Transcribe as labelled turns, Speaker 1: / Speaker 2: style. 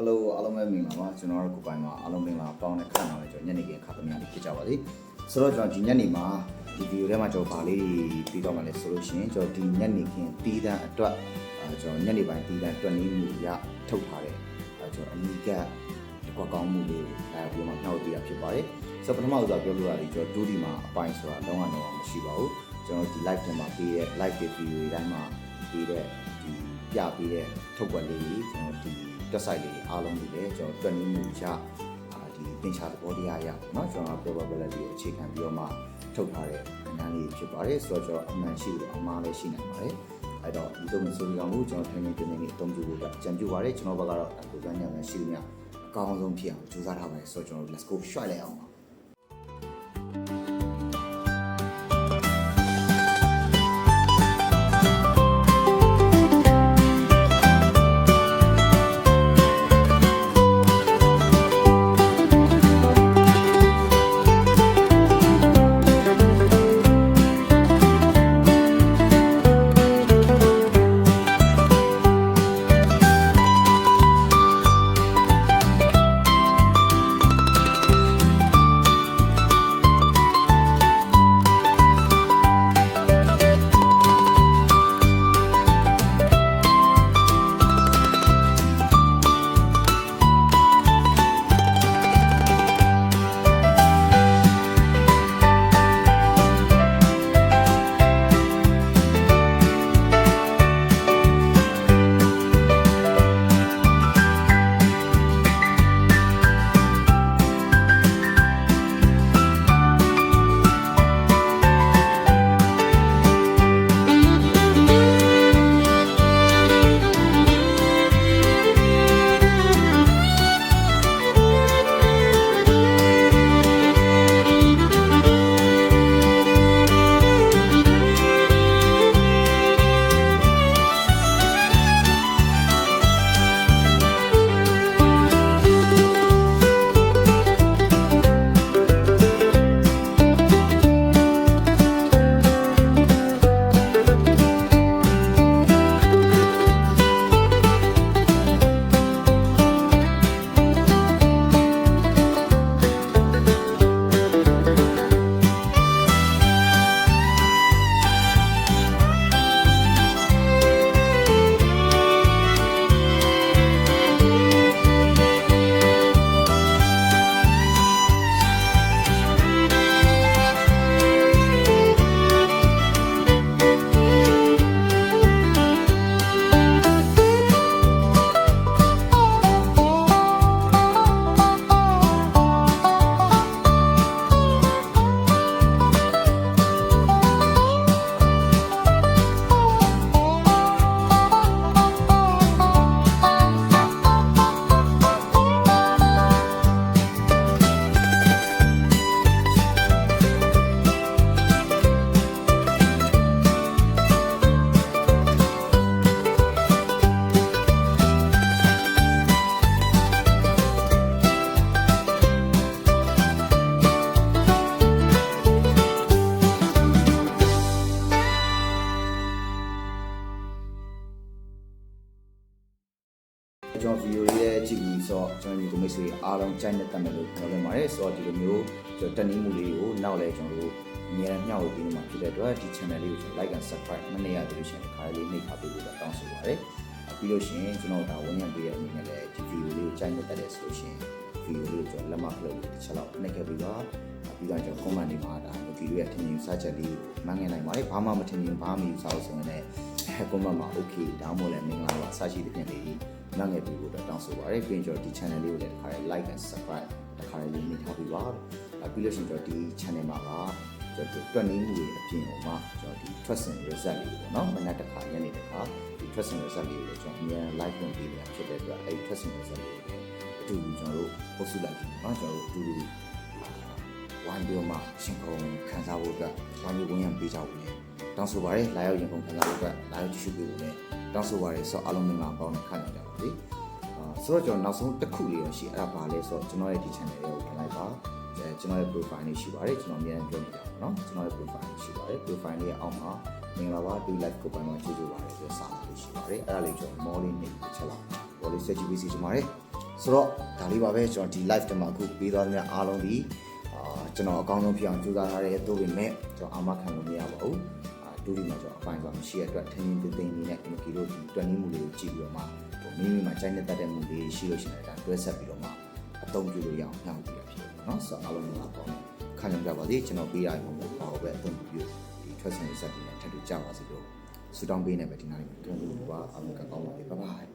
Speaker 1: Hello အားလုံးပဲမင်္ဂလာပါကျွန်တော်တို့ကိုပိုင်မှာအားလုံးမင်္ဂလာပေါင်းနဲ့ခန့်ထားလဲကျွန်တော်ညနေခင်းခါသမီးလေးဖြစ်ကြပါစေဆိုတော့ကျွန်တော်ဒီညနေမှာဒီဗီဒီယိုထဲမှာကျွန်တော်ဗာလေးပြီးတော့မှလဲဆိုလို့ရှိရင်ကျွန်တော်ဒီညနေခင်းတီးတန်းအတွက်ကျွန်တော်ညနေပိုင်းတီးတန်းတွက်နေမှုရထုတ်ထားတဲ့ကျွန်တော်အနီးကပ်ကွက်ကောင်းမှုလေးကိုပြီးမှနှောက်ပြရဖြစ်ပါတယ်ဆိုတော့ပထမဦးစွာပြောလို့ရတယ်ကျွန်တော်ဒူဒီမှာအပိုင်းဆိုတာလုံးဝမရှိပါဘူးကျွန်တော်ဒီ live ထဲမှာပြီးတဲ့ live video တိုင်းမှာပြီးတဲ့ဒီပြပြီးတဲ့ထုတ်ွက်လေးကြီးကျွန်တော်ဒီတွက်ဆိုင်လေးအားလုံးတွေလည်းကျွန်တော်တွက်နေမှုရဒီသင်္ချာသဘောတရားရเนาะကျွန်တော်ပြောပြလေးအခြေခံပြီးတော့မှထုတ်ထားတဲ့အနေအလေးဖြစ်ပါတယ်ဆိုတော့ကျွန်တော်အမှန်ရှိတယ်အမှားလည်းရှိနိုင်ပါတယ်အဲ့တော့ဒီတော့မဆိုပြီးတော့ကျွန်တော်ထိုင်နေနေအသုံးပြုဖို့ကြံပြပါတယ်ကျွန်တော်ဘက်ကတော့ကိုယ်ကညံ့ရှိနေအကောင်းဆုံးဖြစ်အောင်ကြိုးစားထားပါတယ်ဆိုတော့ကျွန်တော် let's go shot လိုက်အောင်ပါကျွန်တော်ဗီဒီယိုလေးရဲ့ကြည့်ပြီးဆိုကျွန်တော်ဒီမိတ်ဆွေအားလုံးကြိုက်နေတတ်မယ်လို့ပြောနေပါတယ်ဆိုတော့ဒီလိုမျိုးကျွန်တော်တက်နေမှုလေးကိုနောက်လဲကျွန်တော်တို့အများနဲ့မျှဝေပေးနေမှာဖြစ်တဲ့အတွက်ဒီ channel လေးကိုကျွန်တော် like and subscribe မနေရသေးလို့ရှိရင်ခါလေးနှိပ်ထားပေးဖို့တောင်းဆိုပါတယ်ပြီးလို့ရှိရင်ကျွန်တော်ဒါဝန်ရံပေးတဲ့အနေနဲ့လည်းဒီဗီဒီယိုလေးကိုကြိုက်နေတတ်တယ်ဆိုလို့ရှိရင်ဗီဒီယိုလေးကိုကျွန်တော်လက်မဖလို့တစ်ချက်လောက်နှိပ်ခဲ့ပြီးတော့ပြီးတော့ကျွန်တော် comment တွေမှာဒါဗီဒီယိုရဲ့ထင်မြင်စချက်လေးကိုမှန်းငယ်နိုင်ပါတယ်ဘာမှမထင်မြင်ဘာမှမယူစားလို့ဆိုရင်လည်း comment မှာ okay ဒါမှမဟုတ်လည်းမင်္ဂလာပါစရှိတဲ့ပြင်လေးနားငယ်ပြီးတော့တောင်းဆိုပါရစေပြီးတော့ဒီ channel လေးကိုလည်းတစ်ခါလေး like and subscribe တစ်ခါလေးနှိပ်ထားပြီးပါပြီးလို့ရှိရင်ကျွန်တော်ဒီ channel မှာကကျွန်တော်တွက်နေမှုတွေအပြင်ဟိုမှာကျွန်တော်ဒီ trust and result လေးပေါ့နော်မနက်တစ်ခါညနေတစ်ခါဒီ trust and result လေးကိုကျွန်တော်အများ live လုပ်ပေးနေတာဖြစ်တဲ့အတွက်အဲဒီ trust and result လေးကိုအတူတူကျွန်တော်တို့ပို့ဆုလိုက်ပြီးနော်ကျွန်တော်တို့အတူတူဝိုင်းပြီးတော့မှရှင်ကုန်ခံစားဖို့အတွက်ဝိုင်းပြီးဝင်ရပေးကြဖို့လေတောင်းဆိုပါရစေလာရောက်ရင်ကုန်ခံစားဖို့အတွက်လာရောက်ကြည့်ရှုပေးဖို့လေတောင်းဆိုပါရစေဆိုအားလုံးမင်္ဂလာပေါင်းနဲ့ခန့်ကြပါစေ ဆိုတော့ကျွန်တော်နောက်ဆုံးတစ်ခုလေးရရှိအဲ့ဒါပါလဲဆိုတော့ကျွန်တော်ရဲ့ဒီ channel လေးကိုထည့်လိုက်ပါကျွန်တော်ရဲ့ profile လေးရှိပါတယ်ကျွန်တော်အများကြီးပြောနေတာပေါ့နော်ကျွန်တော်ရဲ့ profile လေးရှိပါတယ် profile လေးအောက်မှာမင်္ဂလာပါ do like ကိုပိုင်မှာကြည့်ကြပါရစေဆိုစာလေးရှိပါတယ်အဲ့ဒါလေးကျွန်တော် more လေးနေချက်လောက်ဘောလေးဆက်ကြည့်ပြီးစီချင်ပါတယ် ဆိုတော့ဒါလေးပါပဲကျွန်တော်ဒီ live တမှာအခုပေးသွားသမျှအားလုံးဒီကျွန်တော်အကောင်းဆုံးဖြစ်အောင်ကြိုးစားထားတဲ့သို့ပေမဲ့ကျွန်တော်အာမခံလို့မရပါဘူးတူဒီမှာကျွန်တော်အပိုင်းကမရှိတဲ့အတွက်ထင်းထင်းသိသိနေနဲ့ဒီလိုဒီတွက်နည်းမှုလေးကိုကြည့်ပြီးတော့မှမိမိမှာကြိုက်နေတဲ့တတ်တဲ့မှုလေးရှိလို့ရှိရင်ဒါတွဲဆက်ပြီးတော့မှအသုံးပြုလို့ရအောင်ညှောင်းပြရဖြစ်တယ်နော်ဆိုတော့အားလုံးကပေါ့နော်ခံကြကြပါစေကျွန်တော်ပေးရရင်ပေါ့ဘာလို့ပဲအသုံးပြုဒီထွက်ဆောင်စက်တွေနဲ့ထပ်တူကြပါစေလို့ဆူတောင်းပေးနေပဲဒီနေ့ကျွန်တော်တို့ကအားလုံးကောင်းပါပြီဘိုင်ဘိုင်